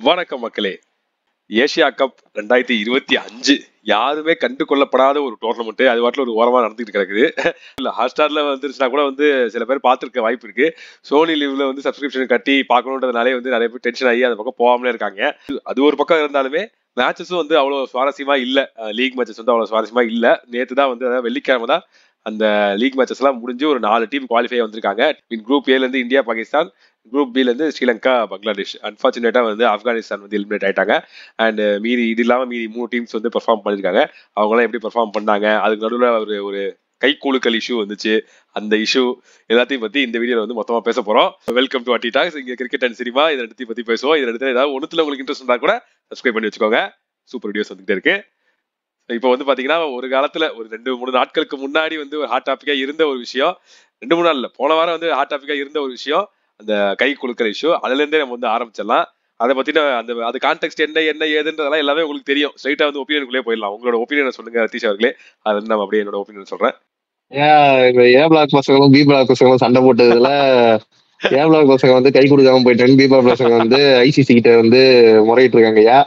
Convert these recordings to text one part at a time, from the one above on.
வணக்கம் மக்களே. Asia cup 2025 யாருமே கண்டு கொள்ளப்படாத ஒரு டோர்னமெண்ட் அது வாட்டில் ஒரு ஓரமா நடந்துட்டு கிடக்குது. இல்ல ஹாட்ஸ்டார்ல வந்துருச்சுன்னா கூட சில பேர் பார்த்துருக்க வாய்ப்பு இருக்கு. சோனி லிவ்ல சப்ஸ்கிரிப்ஷன் கட்டி பார்க்கணுன்றதுனாலே நிறைய பேர் டென்ஷன் ஆகி அந்த பக்கம் போகாமலே இருக்காங்க. அது ஒரு பக்கம் இருந்தாலுமே மேட்சஸும் அவ்வளவு சுவாரஸ்யமா இல்ல. லீக் மேட்சஸ் அவ்வளவு சுவாரஸ்யமா இல்ல. நேத்து தான் அதாவது வெள்ளிக்கிழமை தான் அந்த லீக் மேட்சஸ் எல்லாம் முடிஞ்சு ஒரு 4 டீம் குவாலிஃபை வந்திருக்காங்க. குரூப் ஏல இருந்து இந்தியா, பாகிஸ்தான், குரூப் பில இருந்து ஸ்ரீலங்கா, பங்களாதேஷ். அன்பார்ச்சுனேட்டா ஆப்கானிஸ்தான் எலிமினேட் ஆயிட்டாங்க. அண்ட் மீதி இது இல்லாம மீதி 3 டீம்ஸ் பெர்ஃபார்ம் பண்ணிருக்காங்க. அவங்க எல்லாம் எப்படி பெர்ஃபார்ம் பண்ணாங்க, அதுக்கு நடுவில் ஒரு கை குலுக்கல் இஷ்யூ வந்துச்சு. அந்த இஷ்யூ எல்லாத்தையும் பத்தி இந்த வீடியோல மொத்தமா பேச போறோம். வெல்கம் டு அட்டி டாக்ஸ். இங்க கிரிக்கெட் அண்ட் சினிமா இதை பத்தி பேசுவோம். இதுல ஏதாவது ஒண்ணுத்துல உங்களுக்கு இன்ட்ரெஸ்ட் இருந்தா கூட சப்ஸ்கிரைப் பண்ணி வச்சுக்கோங்க. சூப்பர் வீடியோஸ் வந்துட்டே இருக்கு. இப்போ பாத்தீங்கன்னா ஒரு காலத்துல ஒரு 2-3 நாட்களுக்கு முன்னாடி ஒரு ஹாட் டாபிக்கா இருந்த ஒரு விஷயம், 2-3 நாள் இல்ல, போன வாரம் ஹாட் டாபிக்கா இருந்த ஒரு விஷயம் அந்த கை குலுக்கிற இஷ்யூ. அதுல இருந்தே நம்ம ஆரம்பிச்சிடலாம். அதை பத்தின அது கான்டெக்ட் என்ன ஏதுன்றதெல்லாம் எல்லாமே உங்களுக்கு தெரியும். ஸ்ட்ரைட்டா ஒப்பீனியனுக்குள்ளே போயிடலாம். உங்களோட ஒப்பீனியனை சொல்லுங்க ரத்தீஷ் அவர்களே. அது நம்ம அப்படியே என்னோட ஒப்பீனியன் சொல்றேன். ஏ பிளாக் பசங்களும் பி பிளாக் பசங்களும் சண்டை போட்டதுல ஏ பிளாக் பசங்க கை கொடுக்காம போயிட்டாங்க. பி பிளாக் பசங்க ஐசிசி கிட்ட முறையிட்டு இருக்காங்க.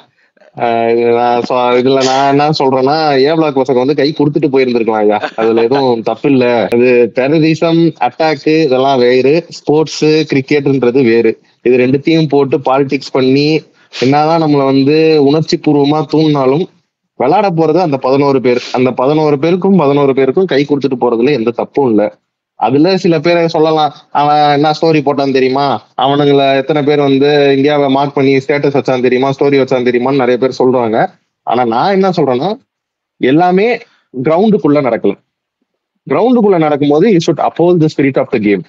இதுல நான் என்ன சொல்றேன்னா, ஏ பிளாக் பசங்க கை கொடுத்துட்டு போயிருந்திருக்கலாம் ஐயா. அதுல எதுவும் தப்பு இல்ல. அது டெரரிசம் அட்டாக்கு இதெல்லாம் வேறு, ஸ்போர்ட்ஸ் கிரிக்கெட்ன்றது வேறு. இது ரெண்டுத்தையும் போட்டு பாலிடிக்ஸ் பண்ணி என்னதான் நம்மள உணர்ச்சி பூர்வமா தூண்டினாலும் விளையாட போறது அந்த 11 பேர். அந்த 11 பேருக்கும் கை கொடுத்துட்டு போறதுல எந்த தப்பும் இல்ல. அதுல சில பேரை சொல்லலாம், அவன் என்ன ஸ்டோரி போட்டான்னு தெரியுமா, அவனுங்களை எத்தனை பேர் இந்தியாவை மார்க் பண்ணி ஸ்டேட்டஸ் வச்சான் தெரியுமா, ஸ்டோரி வச்சான் தெரியுமான்னு நிறைய பேர் சொல்றாங்க. ஆனா நான் என்ன சொல்றேன்னா, எல்லாமே கிரவுண்டுக்குள்ள நடக்கல. கிரவுண்டுக்குள்ள நடக்கும்போது you should uphold the spirit of the game.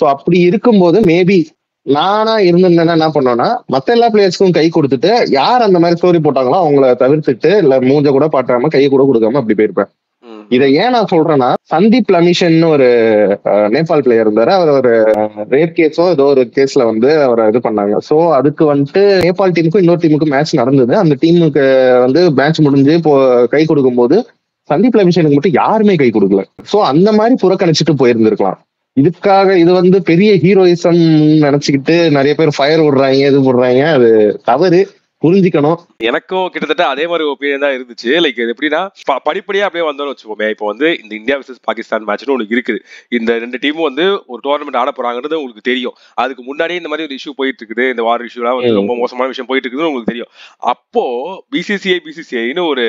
So அப்படி இருக்கும்போது மேபி நானா இருந்திருந்தேன்னா என்ன பண்ணோம்னா, மத்த எல்லா பிளேயர்ஸ்க்கும் கை கொடுத்துட்டு யார் அந்த மாதிரி ஸ்டோரி போட்டாங்களோ அவங்கள தவிர்த்துட்டு, இல்ல மூஞ்ச கூட பாட்டாம கையை கூட கொடுக்காம அப்படி போயிருப்பேன். இதை ஏன் நான் சொல்றேன்னா, சந்தீப் லமிஷன் ஒரு நேபாள் பிளேயர் இருந்தாரு. அவர் ஒரு ரேப் கேஸோ ஏதோ ஒரு கேஸ்ல அவரை இது பண்ணாங்க. சோ அதுக்கு நேபாள் டீமுக்கும் இன்னொரு டீமுக்கும் மேட்ச் நடந்தது. அந்த டீமுக்கு மேட்ச் முடிஞ்சு இப்போ கை கொடுக்கும் போது சந்தீப் லமிஷனுக்கு மட்டும் யாருமே கை கொடுக்கல. சோ அந்த மாதிரி புறக்கணிச்சுட்டு போயிருந்திருக்கலாம். இதுக்காக இது பெரிய ஹீரோயிசம் நினைச்சுக்கிட்டு நிறைய பேர் ஃபயர் விடுறாங்க, இது விடுறாங்க. அது தவறு, புரிஞ்சுக்கணும். எனக்கும் கிட்டத்தட்ட அதே மாதிரி ஒப்பீனியன் தான் இருந்துச்சு. லைக் இது எப்படின்னா, படிப்படியா அப்படியே வந்தோம்னு வச்சுக்கோமே. இப்போ இந்த இந்தியா வர்சஸ் பாகிஸ்தான் மேட்ச்னு ஒன்று இருக்குது. இந்த 2 டீமும் ஒரு டோர்னமெண்ட் ஆட போறாங்கிறது உங்களுக்கு தெரியும். அதுக்கு முன்னாடியே இந்த மாதிரி ஒரு இஷ்யூ போயிட்டு இருக்குது. இந்த வார் இஷ்யூலாம் ரொம்ப மோசமான விஷயம் போயிட்டு இருக்குதுன்னு உங்களுக்கு தெரியும். அப்போ பிசிசிஐன்னு ஒரு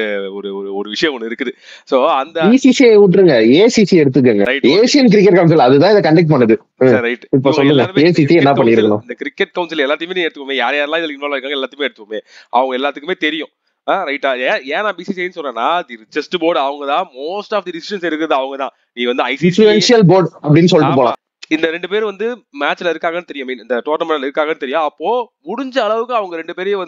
ஒரு விஷயம் ஒன்று இருக்குது. சோ அந்த பிசிசிஐ விட்டுருங்க, ஏசிசி எடுத்துக்கங்க. ஏசியன் கிரிக்கெட் கவுன்சில் அதுதான் இதை கண்டக்ட் பண்ணுது. ரைட். இப்போ சொல்லுங்க, ஏசிசி என்ன பண்ணிருக்கணும்? இந்த கிரிக்கெட் கவுன்சில் எல்லாத்தையுமே எடுத்துக்கோமே. யார் யாரெல்லாம் இதுல இன்வால்வ் ஆயிருக்காங்க எல்லாத்தையுமே எடுத்துக்கோமே. அவங்க எல்லாத்துக்குமே தெரியும். ரைட்டா? ஏன் நான் பிசிசிஐன்னு சொல்றேன்னா, தி ரிச்சஸ்ட் போர்டு அவங்க தான். மோஸ்ட் ஆஃப் தி டிசிஷன்ஸ் இருக்குது அவங்க தான். நீ ஐசிசி போர்டு அப்படின்னு சொல்லிட்டு போலாம். இந்த 2 பேர் மேட்ச்ல இருக்காங்கன்னு தெரியும், இந்த டோர்னமெண்ட்ல இருக்காங்கன்னு தெரியும். அப்போ முடிஞ்ச அளவுக்கு அவங்க 2 பேரையும்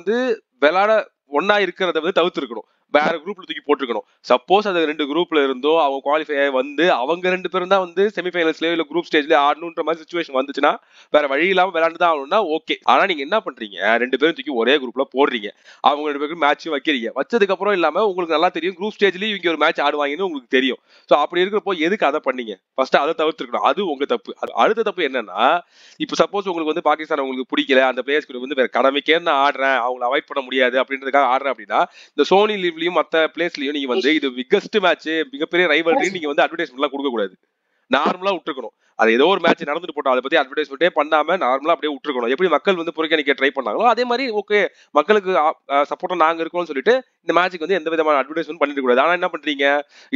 விளையாட ஒன்னா இருக்கிறத தவிர்த்து இருக்கணும். வேற குரூப்ல தூக்கி போட்டுருக்கணும். சப்போஸ் அது 2 குரூப்ல இருந்தோ அவங்க குவாலிஃபை அவங்க 2 பேரும் தான் செமிஃபைனல்ஸ்லயோ இல்ல குரூப் ஸ்டேஜ்ல ஆடணுன்ற மாதிரி சிச்சுவேஷன் வந்துச்சுன்னா வேற வழி இல்லாம விளையாண்டுதான் ஆகணும்னா ஓகே. ஆனா நீங்க என்ன பண்றீங்க, 2 பேரும் தூக்கி ஒரே குரூப்ல போடுறீங்க. அவங்க 2 பேருக்கு மேட்சும் வைக்கிறீங்க. வச்சதுக்கு அப்புறம் இல்லாம உங்களுக்கு நல்லா தெரியும் குரூப் ஸ்டேஜ்லயும் இவங்க ஒரு மேட்ச் ஆடுவாங்கன்னு உங்களுக்கு தெரியும். சோ அப்படி இருக்கிறப்போ எதுக்கு அதை பண்ணீங்க? ஃபர்ஸ்ட் அதை தவிர்த்துருக்கணும். அது உங்க தப்பு. அடுத்த தப்பு என்னன்னா, இப்ப சப்போஸ் உங்களுக்கு பாகிஸ்தான் உங்களுக்கு பிடிக்கல, அந்த பிளேயர்ஸ்க்கு வேற கடமைக்கே நான் ஆடுறேன், அவங்களை அவாய்ட் பண்ண முடியாது அப்படின்றதுக்காக ஆடுறேன் அப்படின்னா, இந்த சோனி லிவ்லயும் மத்த பிளேஸ்லயும் நீங்க இது பிக்கஸ்ட் மேட்ச், மிகப்பெரிய ரைவல்ரி, நீங்க அட்வர்டைஸ்மெண்ட் எல்லாம் கொடுக்க கூடாது. நார்மலா விட்டுருக்கணும். அது ஏதோ ஒரு மேட்ச் நடந்துட்டு போட்டோம், அதை பத்தி அட்வர்டைஸ்மெண்டே பண்ணாம நார்மலா அப்படியே விட்டுருக்கணும். எப்படி மக்கள் புறக்கணிக்க ட்ரை பண்ணாங்களோ அதே மாதிரி ஓகே, மக்களுக்கு சப்போர்ட்டா நாங்க இருக்கோம்னு சொல்லிட்டு இந்த மேட்சுக்கு எந்த விதமான அட்வர்டைஸ்மெண்ட் பண்ணிட்டு கூடாது. ஆனா என்ன பண்றீங்க,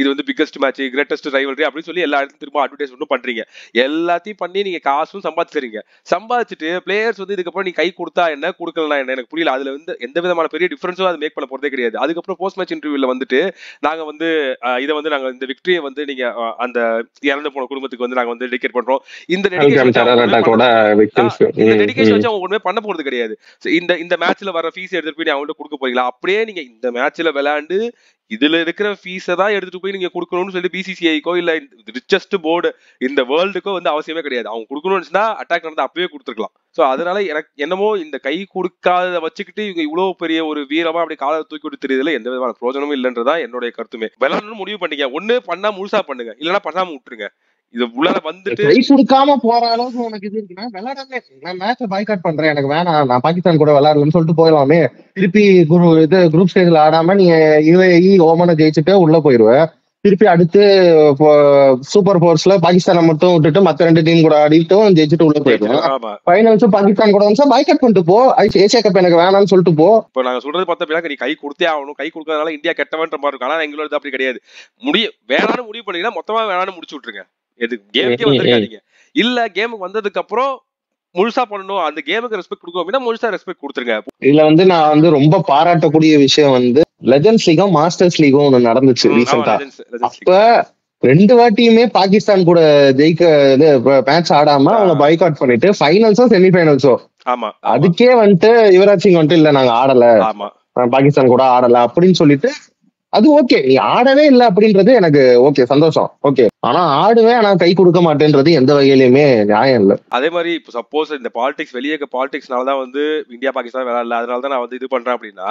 இது பிக்கஸ்ட் மேட்ச், கிரேட்டஸ்ட் ரைவல்ரி அப்படின்னு சொல்லி எல்லா இடத்துலையும் திரும்ப அட்வர்டைஸ்மெண்ட் பண்றீங்க. எல்லாத்தையும் பண்ணி நீங்க காசும் சம்பாதிச்சிருங்க. சம்பாதிச்சுட்டு பிளேயர்ஸ் இதுக்கப்புறம் நீ கை கொடுத்தா என்ன கொடுக்கலாம் என்ன எனக்கு புரியல. அதுல எந்த விதமான பெரிய டிஃபரன்ஸும் அது மேக் பண்ண போறதே கிடையாது. அதுக்கப்புறம் போஸ்ட் மேட்ச் இன்டர்வியூல நாங்க இதை நாங்க இந்த விக்டரியை நீங்க அந்த இறந்து போன குடும்பத்துக்கு நாங்க டெடிகேட் பண்றோம். இந்த டெடிகேஷன் வச்சு அவங்க ஒண்ணுமே பண்ண போறது கிடையாது. இந்த மேட்ச்ல வர ஃபீஸ் எடுத்துட்டு போய் அவங்கள்ட்ட கொடுக்க போறீங்களா? அப்படியே நீங்க இந்த மேட்ச்ல விளையாண்டு இதுல இருக்கிற ஃபீஸை தான் எடுத்துட்டு போய் நீங்க கொடுக்கணும்னு சொல்லி பிசிசிஐக்கோ இல்ல ரிச்சஸ்ட் போர்டு இந்த வேர்ல்டுக்கோ அவசியமே கிடையாது. அவங்க கொடுக்கணும்னு அட்டாக் நடந்து அப்பவே கொடுத்துருக்கலாம். சோ அதனால எனக்கு என்னமோ இந்த கை கொடுக்காத வச்சுக்கிட்டு இவங்க இவ்வளவு பெரிய ஒரு வீரமா அப்படி காலை தூக்கி விட்டு தெரியுதுல எந்த விதமான பிரோஜனமும் இல்லைன்றதா என்னுடைய கருத்துமே. விளையாடணும்னு முடிவு பண்ணீங்க, ஒண்ணு பண்ணா முழுசா பண்ணுங்க, இல்லைன்னா பண்ணாம விட்டுருங்க. இது உள்ளார வந்துட்டு கை கொடுக்காம போற அளவுக்கு உனக்கு இது இருக்குன்னா விளையாடாமே, நான் மேட்ச பாய்காட் பண்றேன், எனக்கு வேணாம், நான் பாகிஸ்தான் கூட விளையாடலன்னு சொல்லிட்டு போயிடலாமே. திருப்பி குரூப் ஸ்டேஜ்ல ஆடாம நீ யுஏஇ ஓமனை ஜெயிச்சுட்டு உள்ள போயிருவ. திருப்பி அடுத்து சூப்பர் போர்ஸ்ல பாகிஸ்தானை மட்டும் விட்டுட்டு மத்த 2 டீம் கூட ஆடிட்டும் ஜெயிச்சுட்டு உள்ள போயிடுவோம். ஃபைனல்ஸும் பாகிஸ்தான் கூட வந்து பாய்காட் பண்ணிட்டு போ, ஏசியா கப் எனக்கு வேணாம்னு சொல்லிட்டு போ. இப்போ நாங்க சொல்றது பார்த்தா நீ கை கொடுத்தே ஆகணும், கை கொடுக்கறதுனால இந்தியா கெட்டவன்ற மாதிரி இருக்கும். ஆனா எங்களோட அப்படி கிடையாது. வேணான்னு முடிவு பண்ணீங்கன்னா மொத்தமா வேணான்னு முடிச்சு விட்டுருங்க. எது கேமுக்கே வந்திருக்காதீங்க. இல்ல கேமுக்கு வந்ததுக்கு அப்புறம் முழுசா பண்ணணும், அந்த கேமுக்கு ரெஸ்பெக்ட் கொடுக்கும் அப்படின்னா முழுசா ரெஸ்பெக்ட் கொடுத்துருங்க. இதுல வந்து நான் வந்து ரொம்ப பாராட்டக்கூடிய விஷயம் வந்து லெஜண்ட்ஸ் லீகும் மாஸ்டர்ஸ் லீகும் ஒண்ணு நடந்துச்சு ரீசெண்டா. அப்ப 2 வாட்டியுமே பாகிஸ்தான் கூட ஜெயிக்க மேட்ச் ஆடாம அவங்க பாய்காட் பண்ணிட்டு ஃபைனல்ஸோ செமிஃபைனல்ஸோ அதுக்கே வந்துட்டு யுவராஜ் சிங் வந்துட்டு இல்ல நாங்க ஆடல, பாகிஸ்தான் கூட ஆடல அப்படின்னு சொல்லிட்டு, அது ஓகே, நீ ஆடவே இல்லை அப்படின்றது எனக்கு ஓகே, சந்தோஷம், ஓகே. ஆனா ஆடுவேன் ஆனா கை கொடுக்க மாட்டேன்றது எந்த வகையிலுமே நியாயம் இல்லை. அதே மாதிரி இப்போ சப்போஸ் இந்த பாலிடிக்ஸ் வெளியே பாலிடிக்ஸ்னாலதான் வந்து இந்தியா பாகிஸ்தான் விளையாடல, அதனாலதான் நான் வந்து இது பண்றேன் அப்படின்னா,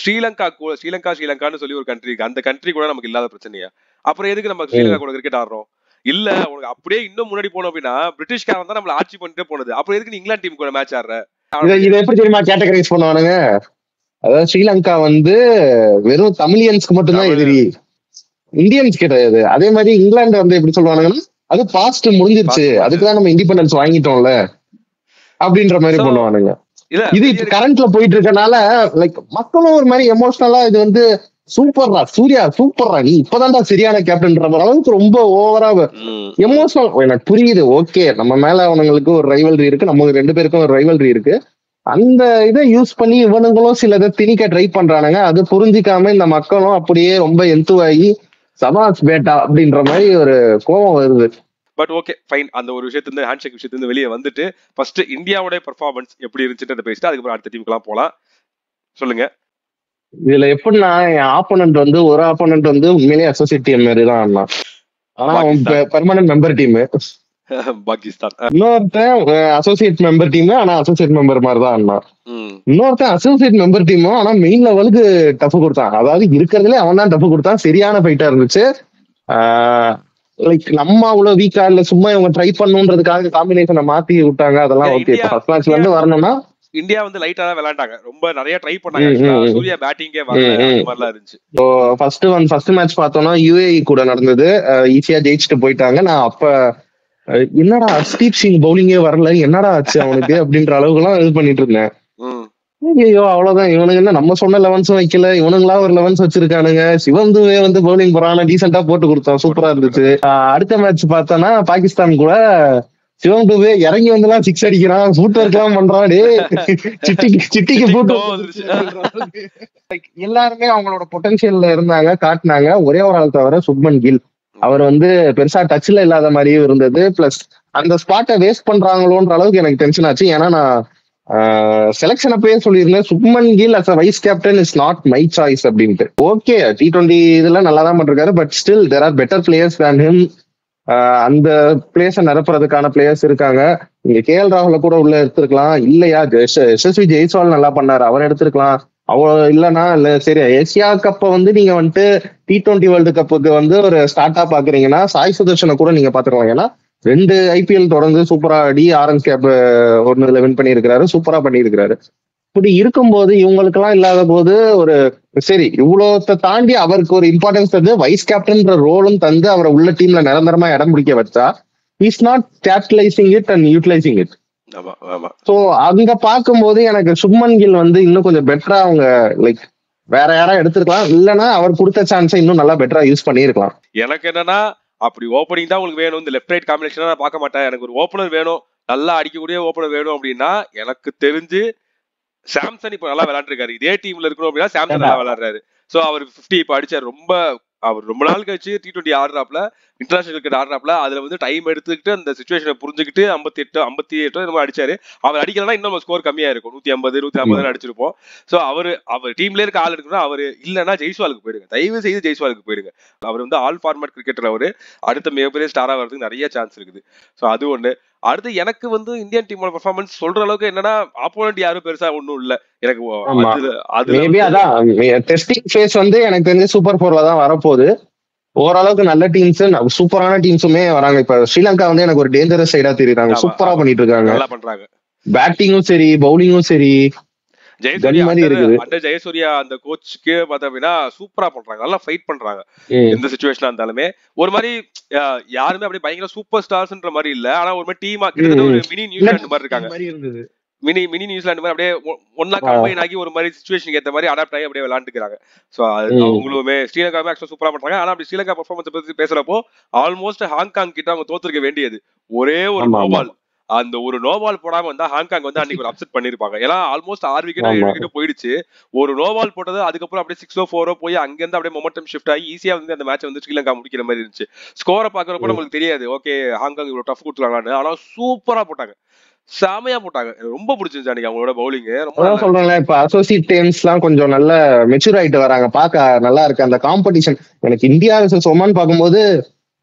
ஸ்ரீலங்கான்னு சொல்லி ஒரு கண்ட்ரி இருக்கு, அந்த கண்ட்ரி கூட நமக்கு இல்லாத பிரச்சனையா? அப்புறம் எதுக்கு நம்ம ஸ்ரீலங்கா கூட கிரிக்கெட் ஆடுறோம்? இல்ல உனக்கு அப்படியே இன்னும் முன்னாடி போனோம் அப்படின்னா பிரிட்டிஷ்காரன் தான் நம்மள ஆட்சி பண்ணிட்டே போனது, அப்புறம் எதுக்கு நீ இங்கிலாந்து டீம் கூட மேட்ச் ஆடுற? இதை எப்படி தெரியுமா கேட்டகரைஸ் பண்ணுவானுங்க? அதாவது ஸ்ரீலங்கா வந்து வெறும் தமிழியன்ஸ்க்கு மட்டும்தான் எதிரி, இந்தியன்ஸ் கிடையாது. அதே மாதிரி இங்கிலாந்து வந்து எப்படி சொல்லுவானுங்கன்னா அது பாஸ்ட் முடிஞ்சிருச்சு, அதுக்குதான் நம்ம இண்டிபெண்டன்ஸ் வாங்கிட்டோம்ல அப்படின்ற மாதிரி பண்ணுவானுங்க. இது இப்ப கரண்ட்ல போயிட்டு இருக்கனால லைக் மக்களும் ஒரு மாதிரி எமோஷனலா இது வந்து சூப்பர்ரா சூர்யா சூப்பர்ரா நீ இப்பதான்டா சரியான கேப்டன்ற அளவுக்கு ரொம்ப ஓவரா எமோஷனல். எனக்கு புரியுது, ஓகே, நம்ம மேல அவங்களுக்கு ஒரு ரைவல்ரி இருக்கு, நம்ம 2 பேருக்கும் ஒரு ரைவல்ரி இருக்கு. அந்த இதை யூஸ் பண்ணி இவனுங்களும் சிலதை திணிக்க ட்ரை பண்றானுங்க. அது புரிஞ்சிக்காம இந்த மக்களும் அப்படியே ரொம்ப எந்துவாகி சபாஸ் பேட்டா அப்படின்ற மாதிரி ஒரு கோபம் வருது. பட் ஓகே ஃபைன், அந்த ஒரு விஷயத்துல ஹேண்ட்ஷேக் விஷயத்துல வெளியே வந்துட்டு ஃபர்ஸ்ட் இந்தியாவோட பெர்ஃபார்மன்ஸ் எப்படி இருந்துச்சுன்னு பேசிட்டு அதுக்கப்புறம் அடுத்த டீமுக்குலாம் போலாம். சொல்லுங்க. இதுல எப்படின்னா என் ஆப்போனன்ட் வந்து ஒரு ஆப்போனன்ட் வந்து உண்மையிலேயே அசோசியேட் டீம் மாதிரி தான் ஆனா, அவன் பெர்மனன்ட் மெம்பர் டீம். பாகிஸ்தான் இன்னொருத்தன் அசோசியேட் மெம்பர் டீம், ஆனா அசோசியேட் மெம்பர் மாதிரி தான் ஆனா. இன்னொருத்தன் அசோசியேட் மெம்பர் டீம் ஆனா மெயின் லெவலுக்கு டஃப் கொடுத்தான். அதாவது இருக்கிறதுல அவன் தான் டஃப் கொடுத்தான். சரியான ஃபைட்டா இருந்துச்சு. லைக் நம்ம அவ்வளவு வீக்கா இல்ல, சும்மா இவங்க ட்ரை பண்ணுன்றதுக்காக காம்பினேஷனை மாத்தி விட்டாங்க. அதெல்லாம் ஓகே. ஃபர்ஸ்ட் மேட்ச்ல இருந்து வரணும்னா இந்தியா வந்து லைட்டா தான் விளையாண்டாங்க, ரொம்ப நிறைய ட்ரை பண்ணாங்க. சூர்யா பேட்டிங்கே வரல, அந்த மாதிரிலாம் இருந்துச்சு. ஃபர்ஸ்ட் மேட்ச் பார்த்தோம்னா யுஏஇ கூட நடந்தது, ஈஸியா ஜெயிச்சுட்டு போயிட்டாங்க. நான் அப்ப என்னடா ஹர்ஷ்தீப் சிங் பவுலிங்கே வரல, என்னடா ஆச்சு அவனுக்கு அப்படின்ற அளவுக்கு எல்லாம் இது பண்ணிட்டு இருந்தேன். ஐயோ அவ்வளவுதான், இவனுங்க என்ன நம்ம சொன்ன 11 வைக்கல, இவனுங்களா ஒரு 11 வச்சிருக்கானுங்க. சிவம் துபே வந்து பவுலிங் போறான டீசெண்டா போட்டு கொடுத்தான், சூப்பரா இருந்துச்சு. அடுத்த மேட்ச் பார்த்தோம்னா பாகிஸ்தான் கூட சிவம் துபே இறங்கி வந்துலாம் 6 அடிக்கிறான், ஃபுட் ஒர்க் எல்லாம் பண்றான். சிட்டிக்கு ஃபுட் எல்லாருமே அவங்களோட பொட்டன்ஷியல்ல இருந்தாங்க, காட்டினாங்க. ஒரே ஒரு ஆள் தவிர சுப்மன் கில், அவர் வந்து பெருசா டச்ல இல்லாத மாதிரியும் இருந்தது. பிளஸ் அந்த ஸ்பாட்டை வேஸ்ட் பண்றாங்களோன்ற அளவுக்கு எனக்கு டென்ஷன் ஆச்சு. ஏன்னா நான் செலக்ஷன் அப்பயே சொல்லியிருந்தேன், Shubman Gill as a vice captain is not my choice அப்படின்ட்டு. ஓகே, T20 இதெல்லாம் நல்லா தான் பண்ணிருக்காரு, but still there are better players than him. அந்த பிளேயர்ஸை நிரப்புறதுக்கான பிளேயர்ஸ் இருக்காங்க. இங்க KL ராகுல கூட உள்ள எடுத்திருக்கலாம், இல்லையா யசஸ்வி ஜெய்ஸ்வால் நல்லா பண்ணாரு, அவர் எடுத்திருக்கலாம். அவ்வளவு இல்லைன்னா இல்ல சரி. ஏசியா கப்பை வந்து நீங்க வந்துட்டு T20 வேர்ல்டு கப்புக்கு வந்து ஒரு ஸ்டார்டா பாக்குறீங்கன்னா சாய் சுதர்ஷனை கூட நீங்க பாத்துக்கலாம். ஏன்னா 2 IPL தொடர்ந்து சூப்பரா ஆடி ஆரஞ்ச் கேப் 1 வின் பண்ணியிருக்கிறாரு, சூப்பரா பண்ணியிருக்கிறாரு. இப்படி இருக்கும்போது இவங்களுக்கு எல்லாம் இல்லாத போது ஒரு சரி இவ்வளோத்தை தாண்டி அவருக்கு ஒரு இம்பார்ட்டன்ஸ் தந்து வைஸ் கேப்டன்ற ரோலும் தந்து அவரை உள்ள டீம்ல நிரந்தரமா இடம் பிடிக்க வச்சா is not capitalising it and utilising it. So அங்க பாக்கும்போது எனக்கு சுப்மன் கில் வந்து இன்னும் கொஞ்சம் பெட்டரா அவங்க லைக் வேற யாரா எடுத்திருக்கலாம், இல்லைன்னா அவர் கொடுத்த சான்ஸை இன்னும் நல்லா பெட்டரா யூஸ் பண்ணிருக்கலாம். எனக்கு என்னன்னா அப்படி ஓப்பனிங் தான் உங்களுக்கு வேணும், இந்த லெஃப்ட் ரைட் காம்பினேஷன் நான் பார்க்க மாட்டேன். எனக்கு ஒரு ஓப்பனர் வேணும், நல்லா அடிக்கக்கூடிய ஓப்பனர் வேணும் அப்படின்னா எனக்கு தெரிஞ்சு சாம்சன் இப்ப நல்லா விளையாண்டுருக்காரு. இதே டீம்ல இருக்கணும் அப்படின்னா சாம்சன் நல்லா விளையாடுறாரு. சோ அவர் 50 இப்ப அடிச்சாரு. அவர் ரொம்ப நாள் கழிச்சு T20 ஆடுறாப்ல, இன்டர்நேஷனல் கிரிக்கெட் ஆடுறாப்ல. அதுல வந்து டைம் எடுத்துக்கிட்டு அந்த சிச்சுவேஷனை புரிஞ்சுக்கிட்டு 58 அடிச்சாரு. அவர் அடிக்கலன்னா இன்னும் ஸ்கோர் கம்மியா இருக்கும், 150 150 அடிச்சிருப்போம். சோ அவர் டீம்ல இருக்க ஆள் எடுக்கணும். அவரு இல்லைன்னா ஜெய்ஸ்வாலுக்கு போயிடுங்க, தயவு செய்து ஜெய்ஸ்வாலுக்கு போயிடுங்க. அவர் வந்து ஆல் ஃபார்மேட் கிரிக்கெட்டர், அவரு அடுத்த மிகப்பெரிய ஸ்டாரா வரதுக்கு நிறைய சான்ஸ் இருக்குது. சோ அது ஒண்ணு. அடுத்து எனக்கு வந்து இந்தியன் டீமோட பெர்ஃபார்மன்ஸ் சொல்ற அளவுக்கு என்னன்னா ஆப்போனன்ட் யாரும் பெருசா ஒண்ணும் இல்ல எனக்கு. டெஸ்டிங் ஃபேஸ் வந்து எனக்கு தெரிஞ்சு சூப்பர் 4ல தான் வரப்போகுது. ஓரளவுக்கு நல்ல டீம்ஸ், சூப்பரான டீம்ஸுமே வராங்க. இப்ப ஸ்ரீலங்கா வந்து எனக்கு ஒரு டேஞ்சரஸ் சைடா தெரியுறாங்க. ஆமா சூப்பரா ஆமா பண்ணிட்டு இருக்காங்க. நல்லா பண்றாங்க. பேட்டிங்கும் சரி, பவுலிங்கும் சரி, கன் ஜெயசூர்யா மாதிரி அண்டர் இருக்குது. அண்டர் ஜெயசூர்யா அந்த கோச்சுக்கு பார்த்தா அப்படின்னா சூப்பரா பண்றாங்க, நல்லா ஃபைட் பண்றாங்க. ம், எந்த சுச்சுவேஷனா இருந்தாலுமே ஒரு மாதிரி யாருமே அப்படியே பயங்கர சூப்பர் ஸ்டார்ஸ்ன்ற மாதிரி இல்ல, ஆனா ஒரு மாதிரி டீமா ம், கிட்டத்தட்ட ஒரு ம். மினி இல்ல நியூசிலாந்து மாதிரி டீம் இருக்காங்க. மாதிரி இருந்தது. மினி மினி நியூசிலாந்து மாதிரி அப்படியே ஒன்னா ஆ, கம்பைன் ஆகி ஒரு மாதிரி சுச்சுவேஷனுக்கு ஏத்த மாதிரி அடாப்ட் ஆகி அப்படியே விளையாண்டுக்கிறாங்க. ஸோ ம், அவங்களுமே ஸ்ரீலங்காவுமே ஆக்சுவலா சூப்பரா பண்றாங்க. ஆனா அப்படி ஸ்ரீலங்கா பெர்ஃபார்மன்ஸ் பத்தி பேசுறப்போ ஆல்மோஸ்ட் ஹாங்காங் கிட்ட அவங்க தோத்துருக்க வேண்டியது ஒரே ஒரு ஆமா, ஆமா, நோபால். அந்த ஒரு நோபால் போடாம வந்தா ஹாங்காங் வந்து அன்னைக்கு ஒரு அப்செட் பண்ணிருப்பாங்க. ஏன்னா ஆல்மோஸ்ட் 6 விக்கெட்டோ 7 ஆமா. விக்கெட்டோ போயிடுச்சு. ஒரு நோபால் போட்டது அதுக்கப்புறம் அப்படியே 6 4 போய் அங்கிருந்து அப்படியே மொமெண்டம் ஷிஃப்ட் ஆகி ஈஸியா வந்து அந்த மேட்ச் வந்து ஸ்ரீலங்கா முடிக்கிற மாதிரி இருந்துச்சு. ஸ்கோரை பாக்குறப்ப ம். நம்மளுக்கு தெரியாது ஓகே ஹாங்காங் இவ்வளவு டஃப் கொடுத்துருக்காங்கன்னு. ஆனா சூப்பரா போட்டாங்க, செமையா போட்டாங்க. எனக்கு ரொம்ப பிடிச்சிருந்துச்சு அன்னைக்கு அவங்களோட பவுலிங், ரொம்ப அதான் நல்லா இருந்துச்சு. சொல்றேன்ல, இப்ப அசோசியேட் டீம்ஸ் எல்லாம் கொஞ்சம் நல்ல மெச்சூர் ஆயிட்டு வராங்க. பாக்க நல்லா இருக்கு அந்த காம்படிஷன். எனக்கு இந்தியா vs ஒமான் பார்க்கும்போது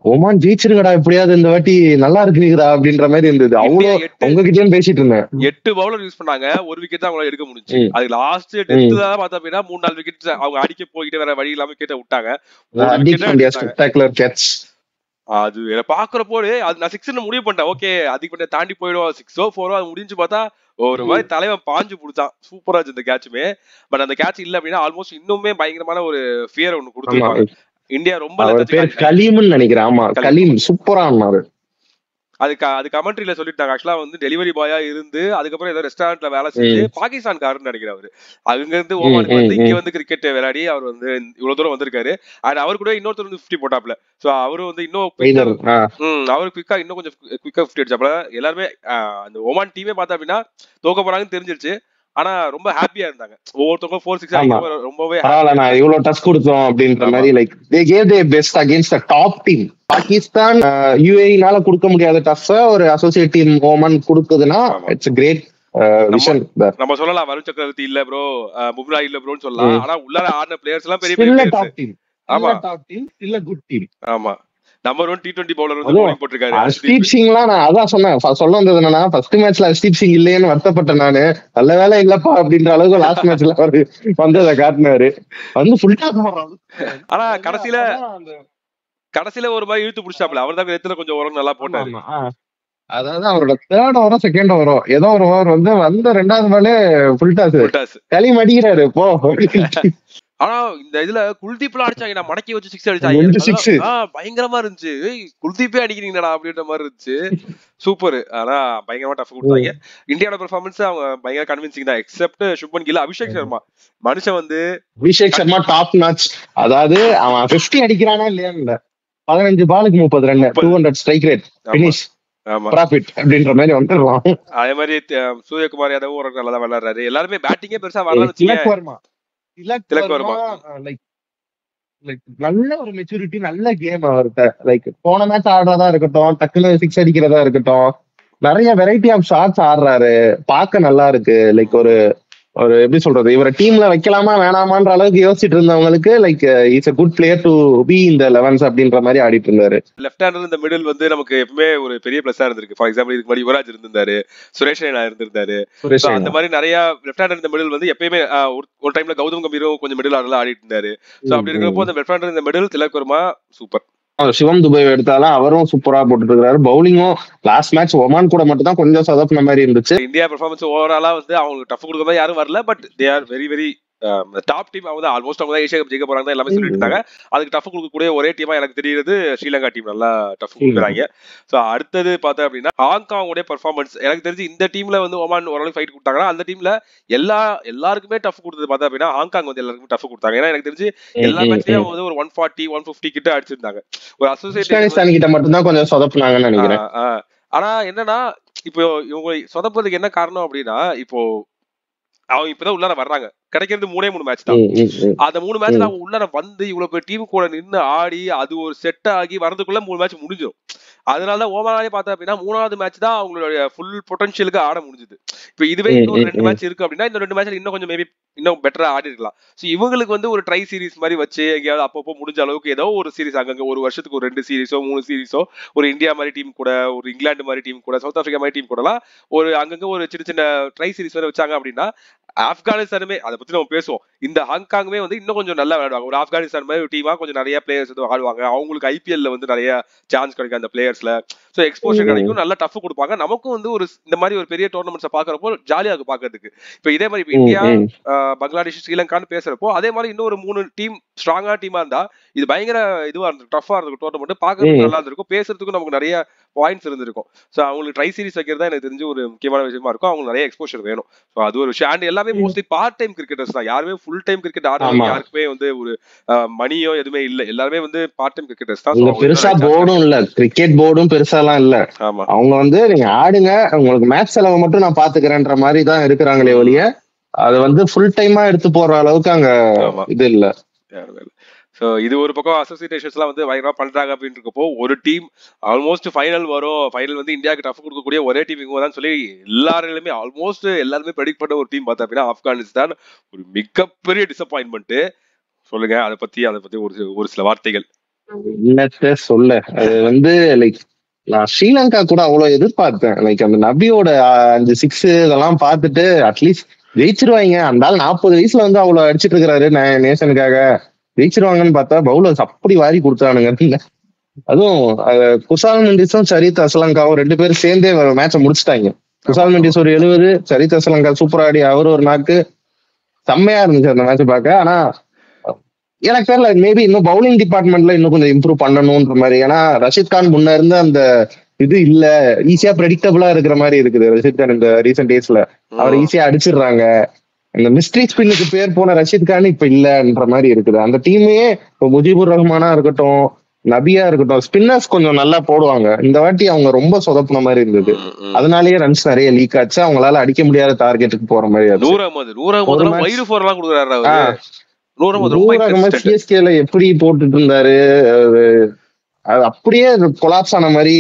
ஒமான் ஜெயிச்சிருங்கடா எப்படியாவது இந்த வாட்டி, நல்லா இருக்குங்கடா அப்படின்ற மாதிரி இருந்தது. இந்தியா அவ்வளோ உங்ககிட்டயும் பேசிட்டு இருந்தேன். 8 பவுலர் யூஸ் பண்ணாங்க, ஒரு விக்கெட் தான் அவங்களால எடுக்க முடிஞ்சு. ம், அது லாஸ்ட் ம். டெத் தான் பார்த்தா அப்படின்னா 3-4 விக்கெட் அவங்க அடிக்க போயிட்டு வேற வழி இல்லாம விக்கெட்டை விட்டாங்க. ஒரு ஹர்திக் விக்கெட் தான் பாண்டியா எடுத்தாங்க. Spectacular catch. அது பாக்குறப்போ அது நான் 6 முடிவு பண்ணிட்டேன். ஓகே அதிக பண்ண தாண்டி போயிடும் 6 4 அது முடிஞ்சு பார்த்தா ஒரு மாதிரி தலைவன் பாஞ்சு புடிச்சான். சூப்பரா இருந்துச்சு இந்த கேட்சுமே. பட் அந்த கேட்ச் இல்ல அப்படின்னா ஆல்மோஸ்ட் இன்னுமே பயங்கரமான ஒரு ஃபியர் ஒன்னு ஆமா, கொடுத்துருப்பாங்க. இந்தியா ரொம்ப அவர் லெத்தச்சு பேர் காட்டிட்டாங்க. கலீம்னு நினைக்கிறேன். ஆமா, கலீம். கலீம் சூப்பரா ஆனாரு. அது கமெண்ட்ரியில சொல்லிட்டாங்க. ஆக்சுவலா வந்து டெலிவரி பாயா இருந்து அதுக்கப்புறம் ஏதோ ரெஸ்டாரண்ட்ல வேலை செஞ்சு ம், பாகிஸ்தான்காரன்னு நினைக்கிறேன் அவரு. அங்க இருந்து ம், ஓமானுக்கு வந்து ம், இங்க ம். வந்து கிரிக்கெட் விளையாடி அவர் வந்து இவ்வளவு தூரம் வந்திருக்காரு. அண்ட் அவர் கூட இன்னொருத்தர் வந்து 50 போட்டாப்ல. சோ அவரு வந்து இன்னும் குயிக்கா வைதர். அவரு குயிக்கா இன்னும் கொஞ்சம் குயிக்கா 50 அடிச்சாப்ல. எல்லாருமே அந்த ஒமான் டீமே பார்த்தா அப்படின்னா தோக்க போறாங்கன்னு தெரிஞ்சிருச்சு. ஆனா ரொம்ப ஹாப்பியா இருந்தாங்க. ஒவ்வொருத்தவங்க 4-6 ஆமா, அடிக்கிறப்ப ரொம்பவே பரவாயில்ல, ஹாப்பியா நான் இருந்தாங்க. இவ்வளவு டச் கொடுத்தோம் அப்படின்ற ஆமா மாதிரி. Like they gave their best against the top team. Pakistan யுஏஇனால கொடுக்க முடியாத டஃப் ஒரு அசோசியேட் டீம் ஓமன் கொடுக்குதுன்னா ஆமா இட்ஸ் கிரேட் நம்ம விஷன். நம்ம சொல்லலாம் வருண் சக்கரவர்த்தி இல்ல ப்ரோ, பும்ரா இல்ல ப்ரோன்னு சொல்லலாம். ஆனா உள்ளார ஆடின பிளேயர்ஸ் எல்லாம் பெரிய பெரிய ஸ்டில் பிளேயர்ஸ். டாப் டீம், ஆமா top team, still good team. ஆமா நம்பர் 1 T20 பவுலர் வந்து அதுவும் bowling போட்டிருக்காரு ஹர்ஷ்தீப் ஹர்ஷ்தீப். சிங்லாம் நான் அதான் சொன்னேன். சொல்ல வந்தது என்னன்னா, ஃபர்ஸ்ட் மேட்ச்ல ஹர்ஷ்தீப் சிங் இல்லையேன்னு வருத்தப்பட்டேன் நானு. நல்ல வேலை இல்லப்பா அப்படின்ற அளவுக்கு லாஸ்ட் மேட்ச்ல அவரு வந்ததை காட்டினாரு. வந்து ஃபுல் டாப் போடுறாரு. ஆனா கடைசியில அப்பதான் அந்த கடைசியில ஒரு மாதிரி இழுத்து பிடிச்சாப்ல. அவர் தான் எத்தனை கொஞ்சம் ஓரம் நல்லா ஆமா, போட்டாரு. ஆமா. அதாவது அவரோட தேர்ட் ஓவரோ செகண்ட் ஓவரோ ஏதோ ஒரு ஓவர் வந்து வந்த ரெண்டாவது பாலே ஃபுல் டாஸ் Full toss. களி மடிக்கிறாரு போ. ஆனா இந்த இதுல குல்தீப்லாம் அடிச்சாங்க, நான் மடக்கி வச்சு 6 ரெண்டு அடிச்சாங்க. சிக்ஸ். அதெல்லாம் பயங்கரமா இருந்துச்சு. ஏய் குல்தீப்பே அடிக்கிறீங்கடா அப்படின்ற மாதிரி இருந்துச்சு. சூப்பர். ஆனா பயங்கரமா டஃப் கொடுத்தாங்க. இந்தியாவோட பெர்ஃபார்மன்ஸ் அவங்க பயங்கர கன்வின்சிங் தான். எக்ஸப்ட் சுப்மன் கில், அபிஷேக் சர்மா மனுஷன் வந்து அபிஷேக் சர்மா டாப் நாச். அதாவது அவன் 50 அடிக்கிறானா இல்லையான்னு இல்ல, 15 பாலுக்கு 30 ரன், 200 ஸ்ட்ரைக் ரேட், பினிஷ், ஆமா ப்ராஃபிட் அப்படின்ற மாதிரி வந்துடலாம். அதே மாதிரி சூரியகுமார் யாதவ் ஒரு நல்லா தான் விளையாடுறாரு. எல்லாருமே பேட்டிங்கே பெருசா வரலாம்னு திலக் வச்சுக்கேன். வர்மா, திலக் திலக் வர்மா வர்மா லைக் லைக் நல்ல ஒரு மெச்சூரிட்டி, நல்ல கேம் அவர்கிட்ட. லைக் போன மேட்ச் ஆடுறதா இருக்கட்டும், டக்குனு 6 அடிக்கிறதா இருக்கட்டும், நிறைய வெரைட்டி ஆஃப் ஷாட்ஸ் ஆடுறாரு. பார்க்க நல்லா இருக்கு. லைக் ஒரு ஒரு எப்படி சொல்றது, இவரை டீம்ல வைக்கலாமா வேணாமான்ற அளவுக்கு யோசிச்சுட்டு இருந்தவங்களுக்கு like it's a good player to be in the 11s அப்படின்ற மாதிரி ஆடிட்டு இருந்தாரு. லெஃப்ட் ஹேண்டர் இந்த மிடில் வந்து நமக்கு எப்பவுமே ஒரு பெரிய பிளஸ்ஸா இருந்திருக்கு. ஃபார் எக்ஸாம்பிள் இதுக்கு முன்னாடி யுவராஜ் இருந்திருந்தாரு, சுரேஷ் ரெய்னா இருந்திருந்தாரு. சுரேஷ் So, அந்த ரெய்னா. மாதிரி நிறைய லெஃப்ட் ஹேண்டர் இந்த மிடில் வந்து எப்பயுமே ஒரு டைம்ல கௌதம் கம்பீரும் கொஞ்சம் மிடில் ஆடலாம் ஆடிட்டு இருந்தாரு. சோ அப்படி இருக்கிறப்போ அந்த லெஃப்ட் ஹேண்டர் இந்த மிடில் திலக் வர்மா சூப்பர். சிவம் துபை எடுத்தாலும் அவரும் சூப்பரா போட்டுட்டு இருக்காரு. பவுலிங்கும் லாஸ்ட் மேட்ச் ஒமான் கூட மட்டும் தான் கொஞ்சம் சொதப்பின மாதிரி இருந்துச்சு. இந்தியா பெர்ஃபார்மன்ஸ் ஓவராலா வந்து அவங்களுக்கு டஃப் கொடுக்குற மாதிரி யாரும் வரல. But they are very very top team. அவங்க ஆல்மோஸ்ட் அவங்க தான் ஏசியா கப் ஜெயிக்க போறாங்க எல்லாமே சொல்லிட்டு இருந்தாங்க. அதுக்கு டஃப் கொடுக்கக்கூடிய ஒரே டீமா எனக்கு தெரியுது ஸ்ரீலங்கா டீம் நல்லா டஃப் கொடுக்குறாங்க. சோ அடுத்தது பார்த்தா அப்படின்னா ஹாங்காங்குடைய பெர்ஃபார்மன்ஸ் எனக்கு தெரிஞ்சு இந்த டீம்ல வந்து ஒமான் ஓரளவுக்கு ஃபைட் கொடுத்தாங்கன்னா அந்த டீம்ல எல்லாருக்குமே டஃப் கொடுத்தது பார்த்தா அப்படின்னா ஹாங்காங் வந்து எல்லாருக்குமே டஃப் கொடுத்தாங்க. ஏன்னா எனக்கு தெரிஞ்சு எல்லா மேட்ச்லயும் வந்து ஒரு 140 150 கிட்ட அடிச்சிருந்தாங்க. ஒரு ஆப்கானிஸ்தான் கிட்ட மட்டும் தான் கொஞ்சம் சொதப்புனாங்கன்னு நினைக்கிறேன். ஆனா என்னன்னா இப்போ இவங்க சொதப்பதுக்கு என்ன காரணம் அப்படின்னா, இப்போ அவங்க இப்பதான் உள்ளார வர்றாங்க. கிடைக்கிறது 3 மேட்ச் தான். அந்த 3 மேட்ச்ல அவங்க உள்ளார வந்து இவ்வளவு பெரிய டீம் கூட நின்று ஆடி அது ஒரு செட் ஆகி வரதுக்குள்ள 3 மேட்ச் முடிஞ்சிடும். அதனாலதான் ஓவராலே பார்த்தா அப்படின்னா 3வது மேட்ச் தான் அவங்களுடைய ஃபுல் பொட்டன்ஷியலுக்கு ஆட முடிஞ்சது. இப்ப இதுவே இன்னொரு 2 மேட்ச் இருக்கு அப்படின்னா இந்த 2 மேட்ச்ல இன்னும் கொஞ்சம் மேபி இன்னும் பெட்டரா ஆடி இருக்கலாம். ஸோ இவங்களுக்கு வந்து ஒரு ட்ரை சீரிஸ் மாதிரி வச்சு எங்கேயாவது அப்பப்போ முடிஞ்ச அளவுக்கு ஏதோ ஒரு சீரிஸ் அங்கங்க ஒரு வருஷத்துக்கு ஒரு 2 சீரிஸோ 3 சீரிஸோ ஒரு இந்தியா மாதிரி டீம் கூட, ஒரு இங்கிலாந்து மாதிரி டீம் கூட, சவுத் ஆப்பிரிக்கா மாதிரி டீம் கூடலாம் ஒரு அங்கங்க ஒரு சின்ன சின்ன ட்ரை சீரிஸ் மாதிரி வச்சாங்க அப்படின்னா ஆப்கானிஸ்தானுமே அதை பத்தி நம்ம பேசுவோம். இந்த ஹாங்காங்குமே வந்து இன்னும் கொஞ்சம் நல்லா விளையாடுவாங்க. ஒரு ஆப்கானிஸ்தான் மாதிரி டீமா கொஞ்சம் நிறைய பிளேயர்ஸ் வந்து ஆடுவாங்க. அவங்களுக்கு ஐபிஎல்ல வந்து நிறைய சான்ஸ் கிடைக்கும் அந்த பிளேயர்ஸ்ல. ஸோ எக்ஸ்போஷர் கிடைக்கும், நல்லா டஃப் கொடுப்பாங்க. நமக்கும் வந்து ஒரு இந்த மாதிரி ஒரு பெரிய டோர்னமெண்ட்ஸை பாக்குறப்போ ஜாலியா இருக்கும் பாக்குறதுக்கு. இப்போ இதே மாதிரி இப்போ இந்தியா, பங்களாதேஷ், ஸ்ரீலங்கான்னு பேசுறப்போ அதே மாதிரி இன்னொரு 3 டீம் ஸ்ட்ராங்கா டீமா இருந்தா இது பயங்கர இதுவா இருந்திருக்கும், டஃபா இருந்திருக்கும் டோர்னமெண்ட். பாக்குறதுக்கு நல்லா இருந்திருக்கும், பேசுறதுக்கும் நமக்கு நிறைய பாயிண்ட்ஸ் இருந்திருக்கும். ஸோ அவங்களுக்கு ட்ரை சீரிஸ் வைக்கிறதா எனக்கு தெரிஞ்சு ஒரு முக்கியமான விஷயமா இருக்கும். அவங்களுக்கு நிறைய எக்ஸ்போஷர் வேணும். ஸோ அது ஒரு விஷயம். அண்ட் எல்லாமே மோஸ்ட்லி பார்ட் டைம் கிரிக்கெட்டர்ஸ் தான். யாருமே ஃபுல் டைம் கிரிக்கெட் ஆடுறவங்க யாருக்குமே வந்து ஒரு மணியோ எதுவுமே இல்ல. எல்லாருமே வந்து பார்ட் டைம் கிரிக்கெட்டர்ஸ் தான். பெருசா போர்டும் இல்ல, கிரிக்கெட் போர்டும் பெருசாலாம் இல்ல. அவங்க வந்து நீங்க ஆடுங்க, உங்களுக்கு மேட்ச் செலவு மட்டும் நான் பாத்துக்கிறேன்ற மாதிரி தான் இருக்கிறாங்களே ஒழிய அது வந்து ஃபுல் டைமா எடுத்து போற அளவுக்கு அங்க இது இல்ல. ஸோ இது ஒரு பக்கம் அசோசியேஷன்ஸ்லாம் வந்து பயங்கரமா பண்றாங்க அப்படின்னு இருக்கப்போ ஒரு டீம் ஆல்மோஸ்ட் ஃபைனல் வரும், ஃபைனல் வந்து இந்தியாவுக்கு டஃப் கொடுக்கக்கூடிய ஒரே டீம் இவங்க தான் சொல்லி எல்லாருமே ஆல்மோஸ்ட் எல்லாருமே ப்ரெடிக்ட் பண்ண ஒரு டீம் பார்த்தா அப்படின்னா ஆப்கானிஸ்தான் ஒரு மிகப்பெரிய டிசப்பாயின்மெண்ட். சொல்லுங்க அதை பத்தி ஒரு சில வார்த்தைகள். என்னத்த சொல்ல, அது வந்து லைக் நான் ஸ்ரீலங்கா கூட அவ்வளவு எதிர்பார்த்தேன். லைக் அந்த நபியோட 5 6 இதெல்லாம் பார்த்துட்டு அட்லீஸ்ட் ஜெயிச்சிருவாங்க. அந்த ஆள் 40 வயசுல வந்து அவ்வளவு அடிச்சிட்டு இருக்கிறாரு நேஷனுக்காக, ஜெயிச்சிருவாங்கன்னு பார்த்தா பவுலர்ஸ் அப்படி வாரி கொடுத்தானுங்க. அதுவும் குசால் மெண்டிஸும் சரித் அசலங்காவும் 2 பேரும் சேர்ந்தே மேட்சை முடிச்சுட்டாங்க. குசால் மெண்டிஸ் ஒரு 70, சரித் அசலங்கா சூப்பர் ஆடி அவரு ஒரு நாக்கு. செம்மையா இருந்துச்சு அந்த மேட்ச் பார்க்க. ஆனா எனக்கு தெரியல, மேபி இன்னும் பவுலிங் டிபார்ட்மெண்ட்ல இன்னும் கொஞ்சம் இம்ப்ரூவ் பண்ணணும்ன்ற மாதிரி. ஏன்னா ரஷீத் கான் முன்ன இருந்த அந்த இது இல்ல, ஈஸியா ப்ரெடிக்டபிளா இருக்கிற மாதிரி இருக்குது ரஷீத் கான் இந்த ரீசெண்ட் டேஸ்ல. அவர் ஈஸியா அடிச்சிடுறாங்க. இந்த மிஸ்ட்ரி ஸ்பின்னுக்கு பேர் போன ரஷீத் கான் இப்ப இல்லன்ற மாதிரி இருக்குது அந்த டீமே. இப்போ முஜிபுர் ரஹ்மானா இருக்கட்டும், நபியா இருக்கட்டும், ஸ்பின்னர்ஸ் கொஞ்சம் நல்லா போடுவாங்க. இந்த வாட்டி அவங்க ரொம்ப சொதப்புன மாதிரி இருந்தது. அதனாலேயே ரன்ஸ் நிறைய லீக் ஆச்சு, அவங்களால அடிக்க முடியாத டார்கெட்டுக்கு போற மாதிரி சிஎஸ்கேல எப்படி போட்டுட்டு இருந்தாரு. அது அப்படியே கொலாப்ஸ் ஆன மாதிரி,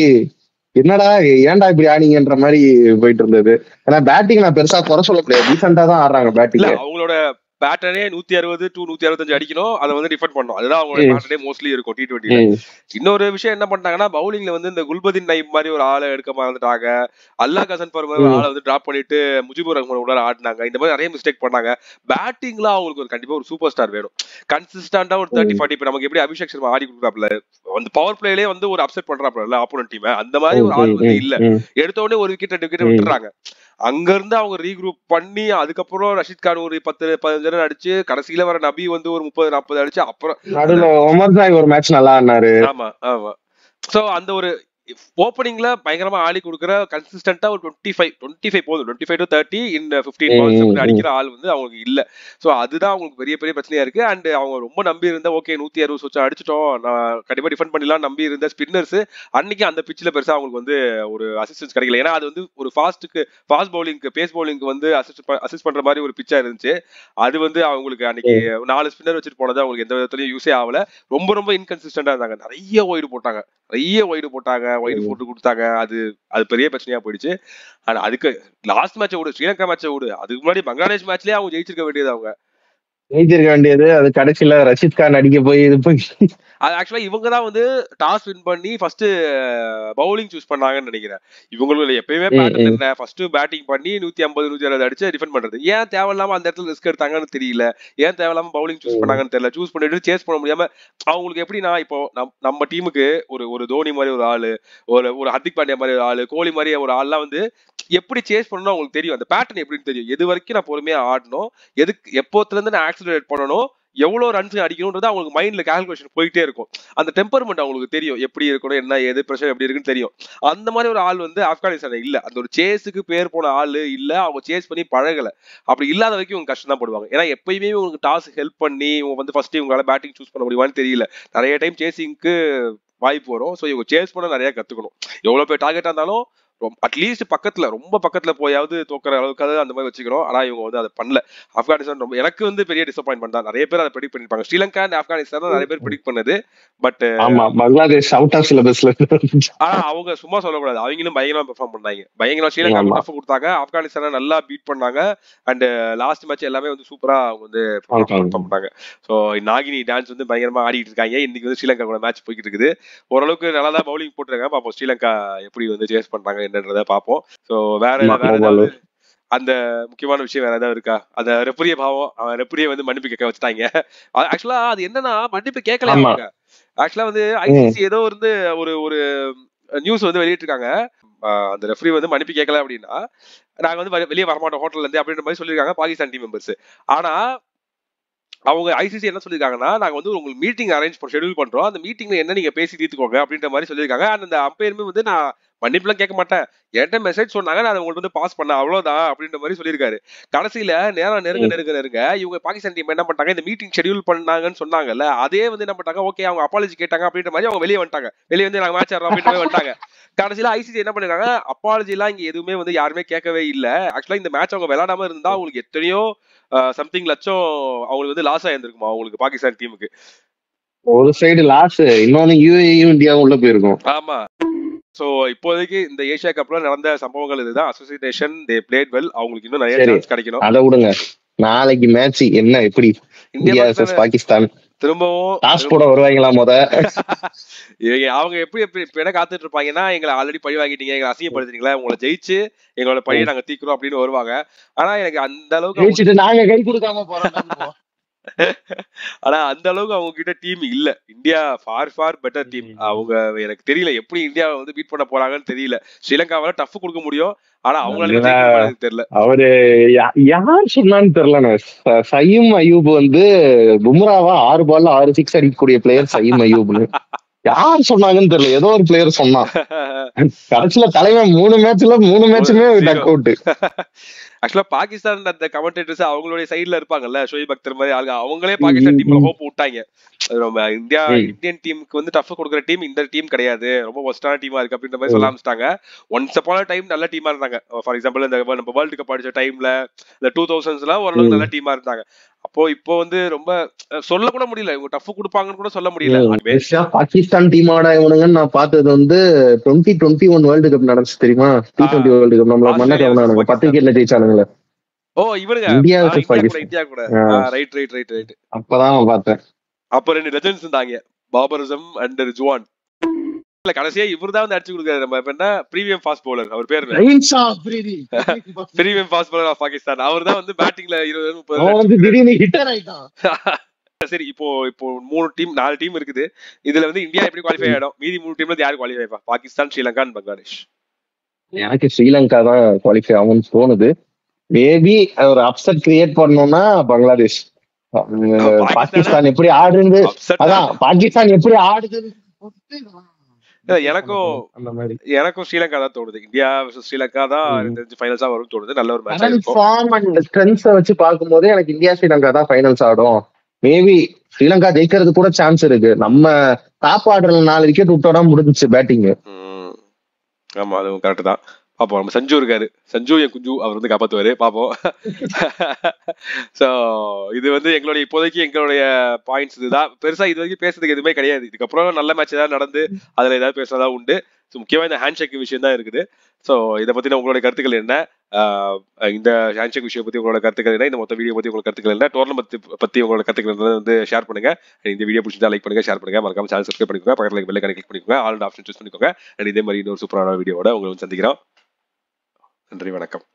என்னடா ஏன்டா இப்படி ஆனீங்கன்ற மாதிரி போயிட்டு இருந்தது. ஏன்னா பேட்டிங் நான் பெருசா குறை சொல்ல முடியாது, டீசெண்டா தான் ஆடுறாங்க பேட்டிங். அவங்களோட பேட்டர்னே 160 to 165 அடிக்கணும், அதை வந்து டிஃபெண்ட் பண்ணணும். அதுதான் அவங்களோட பேட்டர்னே மோஸ்ட்லி இருக்கும் T20ல. இன்னொரு விஷயம் என்ன பண்ணாங்கன்னா பவுலிங்ல வந்து இந்த குல்பதீன் நைப் மாதிரி ஒரு ஆளை எடுக்க மறந்துட்டாங்க. அல்லாஹ் ஹசன் பர் மாதிரி ஆளை வந்து டிராப் பண்ணிட்டு முஜிபுர் ரஹ்மான் உள்ள ஆடினாங்க. இந்த மாதிரி நிறைய மிஸ்டேக் பண்ணாங்க. பேட்டிங்ல அவங்களுக்கு ஒரு கண்டிப்பா ஒரு சூப்பர் ஸ்டார் வேணும், கன்சிஸ்டன்டா ஒரு 30-40. இப்ப நமக்கு எப்படி அபிஷேக் சர்மா ஆடி கொடுக்குறாப்ல, அந்த பவர் பிளேலயே வந்து ஒரு அப்செட் பண்றாப்ல ஆப்போனன்ட் டீம், அந்த மாதிரி ஒரு ஆள் வந்து இல்ல. எடுத்த உடனே ஒரு விக்கெட் 2 விக்கெட் விட்டுறாங்க. அங்க இருந்து அவங்க ரீக்ரூப் பண்ணி அதுக்கப்புறம் ரஷீத் கான் ஒரு 10-15 ரன் அடிச்சு, கடைசியில வர நபி வந்து ஒரு 30-40 அடிச்சு, அப்புறம் ஒரு மேட்ச் நல்லா ஆனாரு. ஆமா ஆமா. சோ அந்த ஒரு ஓப்பனிங்ல பயங்கரமா ஆடி கொடுக்குற கன்சிஸ்டன்டா ஒரு 25 போதும், 25 to 30 in 15 balls அடிக்கிற ஆள் வந்து அவங்களுக்கு இல்ல. சோ அதுதான் அவங்களுக்கு பெரிய பெரிய பிரச்சனையா இருக்கு. அண்ட் அவங்க ரொம்ப நம்பி இருந்த ஓகே 160 வச்சு அடிச்சிட்டோம், நான் கண்டிப்பா டிஃபெண்ட் பண்ணிடலாம் நம்பி இருந்த ஸ்பின்னர்ஸ் அன்னைக்கு அந்த பிச்சில் பெருசா அவங்களுக்கு வந்து ஒரு அசிஸ்டன்ஸ் கிடைக்கல. ஏன்னா அது வந்து ஒரு ஃபாஸ்ட் பவுலிங்க்கு பேஸ் பவுலிங்க்கு வந்து அசிஸ்ட் பண்ற மாதிரி ஒரு பிச்சா இருந்துச்சு. அது வந்து அவங்களுக்கு அன்னைக்கு 4 ஸ்பின்னர் வச்சுட்டு போனது அவங்களுக்கு எந்த விதத்துலயும் யூஸே ஆகல. ரொம்ப ரொம்ப இன்கன்சிஸ்டன்டா இருந்தாங்க. நிறைய ஒய்டு போட்டாங்க, ஒய்டு போட்டு கொடுத்தாங்க. அது பெரிய பிரச்சனையா போயிடுச்சு. ஆனா அதுக்கு லாஸ்ட் மேட்சை விடு, ஸ்ரீலங்கா மேட்சை விடு, அதுக்கு முன்னாடி பங்களாதேஷ் மேட்ச்லயே அவங்க ஜெயிச்சிருக்க வேண்டியது. அது கடைசியில ரஷீத் கான் அடிக்க போய் இது போய் அது ஆக்சுவலா இவங்க தான் வந்து டாஸ் வின் பண்ணி ஃபர்ஸ்ட் பவுலிங் சூஸ் பண்ணாங்கன்னு நினைக்கிறேன். இவங்களுக்கு எப்பயுமே பேட்டர்ன் என்ன, ஃபர்ஸ்ட் பேட்டிங் பண்ணி 150-160 அடிச்சு டிஃபெண்ட் பண்றது. ஏன் தேவையில்லாம அந்த இடத்துல ரிஸ்க் எடுத்தாங்கன்னு தெரியல, ஏன் தேவையில்லாம பவுலிங் சூஸ் பண்ணாங்கன்னு தெரியல. சூஸ் பண்ணிட்டு சேஸ் பண்ண முடியாம அவங்களுக்கு எப்படின்னா, இப்போ நம்ம டீமுக்கு ஒரு தோனி மாதிரி ஒரு ஆளு, ஒரு ஹர்திக் பாண்டியா மாதிரி ஒரு ஆளு, கோலி மாதிரி ஒரு ஆள்லாம் வந்து எப்படி சேஸ் பண்ணணும் அவங்களுக்கு தெரியும், அந்த பேட்டர்ன் எப்படின்னு தெரியும். எது வரைக்கும் நான் பொறுமையா ஆடணும், எப்போத்துல இருந்து நான் ஆக்சிலரேட் பண்ணணும், எவ்வளவு ரன்ஸ் அடிக்கணும்ன்றது அவங்களுக்கு மைண்ட்ல கால்குலேஷன் போயிட்டே இருக்கும். அந்த டெம்பர்மெண்ட் அவங்களுக்கு தெரியும், எப்படி இருக்கணும், என்ன எது பிரஷர் எப்படி இருக்குன்னு தெரியும். அந்த மாதிரி ஒரு ஆள் வந்து ஆப்கானிஸ்தான் இல்ல. அந்த ஒரு சேஸுக்கு பேர் போன ஆளு இல்ல, அவங்க சேஸ் பண்ணி பழகல. அப்படி இல்லாத வரைக்கும் இவங்க கஷ்டம் தான் படுவாங்க. ஏன்னா எப்பயுமே உங்களுக்கு டாஸ் ஹெல்ப் பண்ணி இவங்க வந்து ஃபர்ஸ்ட் இவங்களால பேட்டிங் சூஸ் பண்ண முடியுமான்னு தெரியல. நிறைய டைம் சேசிங்க்கு வாய்ப்பு வரும். ஸோ இவங்க சேஸ் பண்ண நிறைய கத்துக்கணும். எவ்வளவு பேர் டார்கெட்டா இருந்தாலும் அட்லீஸ்ட் பக்கத்துல ரொம்ப பக்கத்துல போயாவது தோக்குற அளவுக்கு அந்த மாதிரி வச்சுக்கணும். ஆனா இவங்க வந்து அதை பண்ணல. ஆப்கானிஸ்தான் ரொம்ப எனக்கு வந்து பெரிய டிசப்பாயின்மெண்ட் தான். நிறைய பேர் அதை ப்ரெடிக்ட் பண்ணிருப்பாங்க. ஸ்ரீலங்கா அண்ட் ஆப்கானிஸ்தான் தான் நிறைய பேர் ப்ரெடிக்ட் பண்ணது. பட் ஆமா, பங்களாதேஷ் அவுட் ஆஃப் சிலபஸ்ல. ஆனா அவங்க சும்மா சொல்லக்கூடாது, அவங்களும் பயங்கரமா பெர்ஃபார்ம் பண்ணாங்க. பயங்கரமா ஸ்ரீலங்காவுக்கு டஃப் கொடுத்தாங்க, ஆப்கானிஸ்தான் நல்லா பீட் பண்ணாங்க. அண்ட் லாஸ்ட் மேட்ச் எல்லாமே வந்து சூப்பரா அவங்க வந்து பெர்ஃபார்ம் பண்ணாங்க. ஸோ நாகினி டான்ஸ் வந்து பயங்கரமா ஆடிட்டு இருக்காங்க. இன்னைக்கு வந்து ஸ்ரீலங்கா கூட மேட்ச் போய்கிட்டு இருக்குது. ஓரளவுக்கு நல்லா தான் பவுலிங் போட்டுருக்காங்க. பார்ப்போம் ஸ்ரீலங்கா எப்படி வந்து சேஸ் பண்றாங்க என்னன்றதை பார்ப்போம். ஸோ வேற ஏதாவது அந்த முக்கியமான விஷயம் வேற ஏதாவது இருக்கா? அந்த ரெஃபரிய பாவம், அவன் ரெஃபரியை வந்து மன்னிப்பு கேட்க வச்சுட்டாங்க. ஆக்சுவலா அது என்னன்னா மன்னிப்பு கேட்கல அவங்க. ஆக்சுவலா வந்து ஐசிசி ஏதோ வந்து ஒரு ஒரு நியூஸ் வந்து வெளியிட்டிருக்காங்க. அந்த ரெஃபரி வந்து மன்னிப்பு கேட்கல அப்படின்னா நாங்க வந்து வெளியே வரமாட்டோம் ஹோட்டல்ல இருந்து அப்படின்ற மாதிரி சொல்லியிருக்காங்க பாகிஸ்தான் டீம் மெம்பர்ஸ். ஆனா அவங்க ஐசிசி என்ன சொல்லிருக்காங்கன்னா, நாங்க வந்து உங்களுக்கு மீட்டிங் அரேஞ்ச் ஷெட்யூல் பண்றோம், அந்த மீட்டிங்ல என்ன நீங்க பேசி தீர்த்துக்கோங்க அப்படின்ற மாதிரி சொல்லியிருக்காங்க. அந்த அம்பையருமே வந்து நான் மன்னிப்புலாம் கேட்க மாட்டேன், என்கிட்ட மெசேஜ் சொன்னாங்க, நான் உங்களுக்கு வந்து பாஸ் பண்ண அவ்வளவுதான் அப்படின்ற மாதிரி சொல்லியிருக்காரு. கடைசியில நேரம் நெருங்க இவங்க பாகிஸ்தான் டீம் என்ன பண்ணிட்டாங்க, இந்த மீட்டிங் ஷெட்யூல் பண்ணாங்கன்னு சொன்னாங்கல்ல, அதே வந்து என்ன பண்ணிட்டாங்க, ஓகே அவங்க அப்பாலஜி கேட்டாங்க அப்படின்ற மாதிரி அவங்க வெளியே வந்துட்டாங்க. வெளியே வந்து நாங்க மேட்ச் ஆடுறோம் அப்படின்ற மாதிரி வந்துட்டாங்க. கடைசியில ஐசிசி என்ன பண்ணிருக்காங்க, அப்பாலஜி எல்லாம் இங்க எதுவுமே வந்து யாருமே கேட்கவே இல்ல. ஆக்சுவலா இந்த மேட்ச் அவங்க விளையாடாம இருந்தா அவங்களுக்கு எத்தனையோ சம்திங் லட்சம் அவங்களுக்கு வந்து லாஸ் ஆயிருந்திருக்குமா அவங்களுக்கு பாகிஸ்தான் டீமுக்கு. ஒரு சைடு லாஸ், இன்னொன்னு யுஏஇ இந்தியாவும் உள்ள போயிருக்கும். ஆமா. சோ இப்போதைக்கு இந்த ஏசியா கப்ல நடந்த சம்பவங்கள் இதுதான். Association they played well. அவங்களுக்கு இன்னும் நிறைய சான்ஸ் கிடைக்கணும். அத விடுங்க, நாளைக்கு மேட்ச் என்ன எப்படி இந்தியா வெர்சஸ் பாகிஸ்தான் திரும்பவும் டாஸ் போட வருவாங்களா அவங்க எப்படி என்ன காத்துட்டு இருப்பாங்கன்னா, எங்களை ஆல்ரெடி பழி வாங்கிட்டீங்க, எங்களை அசிங்கப்படுத்துறீங்களா, உங்களை ஜெயிச்சு எங்களோட பழியை நாங்க தீக்குறோம் அப்படின்னு வருவாங்க. ஆனா எனக்கு அந்த அளவுக்கு நாங்க கை கொடுக்காம போறோம். ஆனா அந்த அளவுக்கு அவங்க கிட்ட டீம் இல்ல. India for better team. அவங்க எனக்கு தெரியல எப்படி இந்தியாவை வந்து பீட் பண்ண போறாங்கன்னு தெரியல. ஸ்ரீலங்காவால டஃப் கொடுக்க முடியும், ஆனா அவங்களால தெரியல. அவரு யார் சொன்னான்னு தெரியல. சயீம் அயூப் வந்து பும்ராவா 6 பால்ல 6 6 அடிக்கக்கூடிய பிளேயர் சயீம் அயூப்னு யார் சொன்னாங்கன்னு தெரியல. ஏதோ ஒரு பிளேயர் சொன்னான். கடைசியில தலைவன் 3 மேட்சுமே டக் அவுட். ஆக்சுவலா பாகிஸ்தான் அந்த கமெண்டேட்டர்ஸ் அவங்களுடைய சைடுல இருப்பாங்கல்ல, ஷோயிப் அக்தர் மாதிரி ஆளுங்க, அவங்களே பாகிஸ்தான் டீம்ல ஹோப் விட்டாங்க. இந்தியன் டீமுக்கு வந்து டஃப் கொடுக்குற டீம் இந்த டீம் கிடையாது, ரொம்ப ஒஸ்டான டீமா இருக்கு அப்படின்ற மாதிரி சொல்ல ஆரம்பிச்சிட்டாங்க. ஒன்ஸ் அப்பான டைம் நல்ல டீமா இருந்தாங்க. ஃபார் எக்ஸாம்பிள் இந்த நம்ம வேர்ல்டு கப் அடிச்ச டைம்ல இந்த 2000s ஓரளவுக்கு நல்ல டீமா இருந்தாங்க. அப்போ இப்போ வந்து ரொம்ப சொல்ல கூட முடியல, இவங்க டஃப் கொடுப்பாங்கன்னு கூட சொல்ல முடியல. பாகிஸ்தான் டீமோட இவனுங்கன்னு நான் பார்த்தது வந்து 2021 வேர்ல்டு கப் நடந்துச்சு தெரியுமா? T20 வேர்ல்டு கப் நம்மள மண்ண 10 விக்கெட்ல ஜெயிச்சானுங்களே. ஓ இவனுங்க இந்தியா கூட ரைட். அப்பதான் பார்த்தேன். அப்ப 2 லெஜெண்ட்ஸ் இருந்தாங்க, பாபர் அஸம் அண்ட் ரிஜ்வான். இல்ல கடைசியா இவர்தான் வந்து அடிச்சு கொடுக்காரு. நம்ம என்ன பிரீமியம் ஃபாஸ்ட் பவுலர், அவர் பேர் premium fast bowler of Pakistan. அவர் தான் வந்து பேட்டிங்ல 20-30 சரி. இப்போ 4 டீம் இருக்குது. இதுல வந்து இந்தியா எப்படி குவாலிஃபை ஆயிடும்? மீதி 3 டீம்ல யாரு குவாலிஃபை ஆவா? பாகிஸ்தான், ஸ்ரீலங்கா, பங்களாதேஷ். எனக்கு ஸ்ரீலங்கா தான் குவாலிஃபை ஆகும்னு தோணுது. மேபி ஒரு அப்செட் கிரியேட் பண்ணோம்னா பங்களாதேஷ். பாகிஸ்தான் எப்படி ஆடுறது, அதான் பாகிஸ்தான் எப்படி ஆடுது. எனக்கும் ஸ்ரீலங்கா தான் தோணுது. இந்தியா ஸ்ரீலங்கா தான் ஃபைனல்ஸா வரும் தோணுது. நல்ல ஒரு மேட்ச் இருக்கும். ஸ்ட்ரென்த்ஸ் வச்சு பார்க்கும்போது எனக்கு இந்தியா ஸ்ரீலங்கா தான் ஃபைனல்ஸ் ஆடும். மேபி ஸ்ரீலங்கா ஜெயிக்கிறது கூட சான்ஸ் இருக்கு. நம்ம டாப் ஆர்டர்ல 4 விக்கெட் விட்டோட முடிஞ்சிச்சு பேட்டிங். ஆமா அதுவும் கரெக்ட் தான். பாப்போம். நம்ம சஞ்சு இருக்காரு, சஞ்சு என் குஞ்சு, அவர் வந்து காப்பாத்துவாரு. பாப்போம். சோ இது வந்து எங்களுடைய இப்போதைக்கு எங்களுடைய பாயிண்ட்ஸ் இதுதான். பெருசா இது வரைக்கும் பேசுறதுக்கு எதுவுமே கிடையாது. இதுக்கப்புறம் நல்ல மேட்ச் ஏதாவது நடந்து அதுல ஏதாவது பேசுறதா உண்டு. முக்கியமா இந்த ஹேண்ட் ஷேக் விஷயம் தான் இருக்குது. சோ இதை பத்தின உங்களுடைய கருத்துக்கள் என்ன? இந்த ஹேண்ட் ஷேக் விஷயம் பத்தி உங்களோட கருத்துக்கள் என்ன? இந்த மொத்த வீடியோ பத்தி உங்களோட கருத்துக்கள் என்ன? டோர்னமெண்ட் பத்தி உங்களோட கருத்துக்கள் வந்து ஷேர் பண்ணுங்க. இந்த வீடியோ பிடிச்சா லைக் பண்ணுங்க, ஷேர் பண்ணுங்க, மறக்காம சேனல் சப்ஸ்கிரைப் பண்ணிக்கோங்க, பக்கத்துல பெல் ஐகானை கிளிக் பண்ணிக்கோங்க, ஆல் ஆப்ஷன் சூஸ் பண்ணிக்கோங்க. இதே மாதிரி இன்னொரு சூப்பரான வீடியோட உங்களை சந்திக்கிறோம். நன்றி, வணக்கம்.